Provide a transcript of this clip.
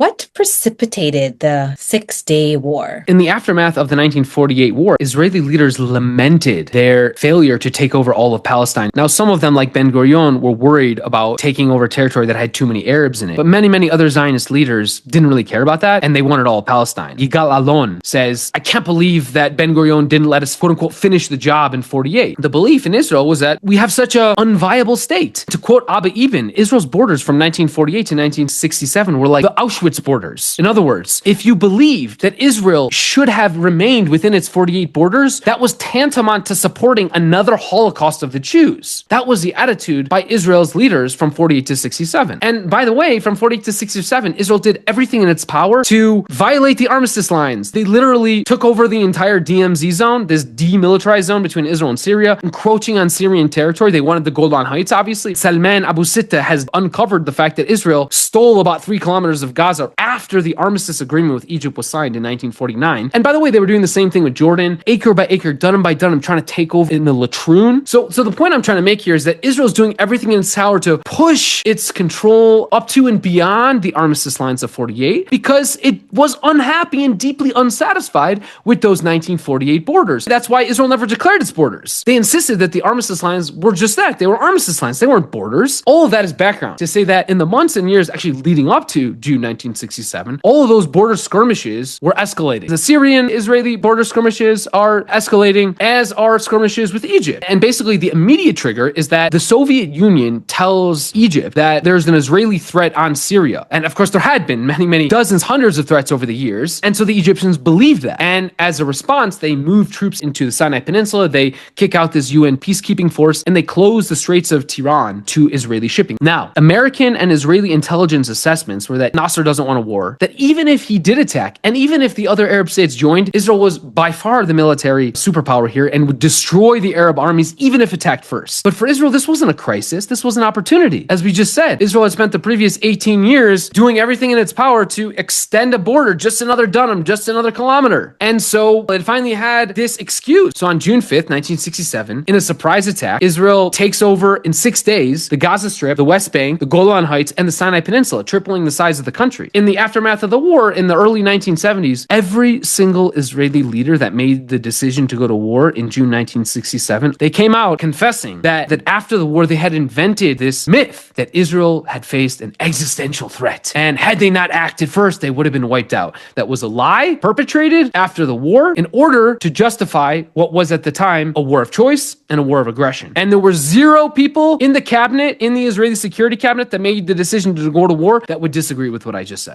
What precipitated the Six-Day War? In the aftermath of the 1948 war, Israeli leaders lamented their failure to take over all of Palestine. Now, some of them, like Ben-Gurion, were worried about taking over territory that had too many Arabs in it. But many other Zionist leaders didn't really care about that, and they wanted all of Palestine. Yigal Allon says, I can't believe that Ben-Gurion didn't let us, quote-unquote, finish the job in 48. The belief in Israel was that we have such an unviable state. To quote Abba Eban, Israel's borders from 1948 to 1967 were like the Auschwitz borders. In other words, if you believe that Israel should have remained within its 48 borders, that was tantamount to supporting another Holocaust of the Jews. That was the attitude by Israel's leaders from 48 to 67. And by the way, from 48 to 67, Israel did everything in its power to violate the armistice lines. They literally took over the entire DMZ zone, this demilitarized zone between Israel and Syria, encroaching on Syrian territory. They wanted the Golan Heights, obviously. Salman Abu Sitta has uncovered the fact that Israel stole about 3 kilometers of Gaza after the armistice agreement with Egypt was signed in 1949. And by the way, they were doing the same thing with Jordan, acre by acre, dunham by dunham, trying to take over in the latrine. So the point I'm trying to make here is that Israel's doing everything in its power to push its control up to and beyond the armistice lines of 48 because it was unhappy and deeply unsatisfied with those 1948 borders. That's why Israel never declared its borders. They insisted that the armistice lines were just that. They were armistice lines. They weren't borders. All of that is background to say that in the months and years actually leading up to June 1967, all of those border skirmishes were escalating. The Syrian-Israeli border skirmishes are escalating, as are skirmishes with Egypt. And basically the immediate trigger is that the Soviet Union tells Egypt that there's an Israeli threat on Syria. And of course there had been many dozens, hundreds of threats over the years. And so the Egyptians believed that. And as a response, they move troops into the Sinai Peninsula, they kick out this UN peacekeeping force, and they close the Straits of Tiran to Israeli shipping. Now, American and Israeli intelligence assessments were that Nasser doesn't want a war, that even if he did attack, and even if the other Arab states joined, Israel was by far the military superpower here and would destroy the Arab armies even if attacked first. But for Israel, this wasn't a crisis, this was an opportunity. As we just said, Israel had spent the previous 18 years doing everything in its power to extend a border, just another dunham, just another kilometer. And so it finally had this excuse. So on June 5th, 1967, in a surprise attack, Israel takes over in 6 days the Gaza Strip, the West Bank, the Golan Heights, and the Sinai Peninsula, tripling the size of the country. In the aftermath of the war, in the early 1970s, every single Israeli leader that made the decision to go to war in June 1967, they came out confessing that after the war, they had invented this myth that Israel had faced an existential threat. And had they not acted first, they would have been wiped out. That was a lie perpetrated after the war in order to justify what was at the time a war of choice and a war of aggression. And there were 0 people in the cabinet, in the Israeli security cabinet, that made the decision to go to war that would disagree with what I just said.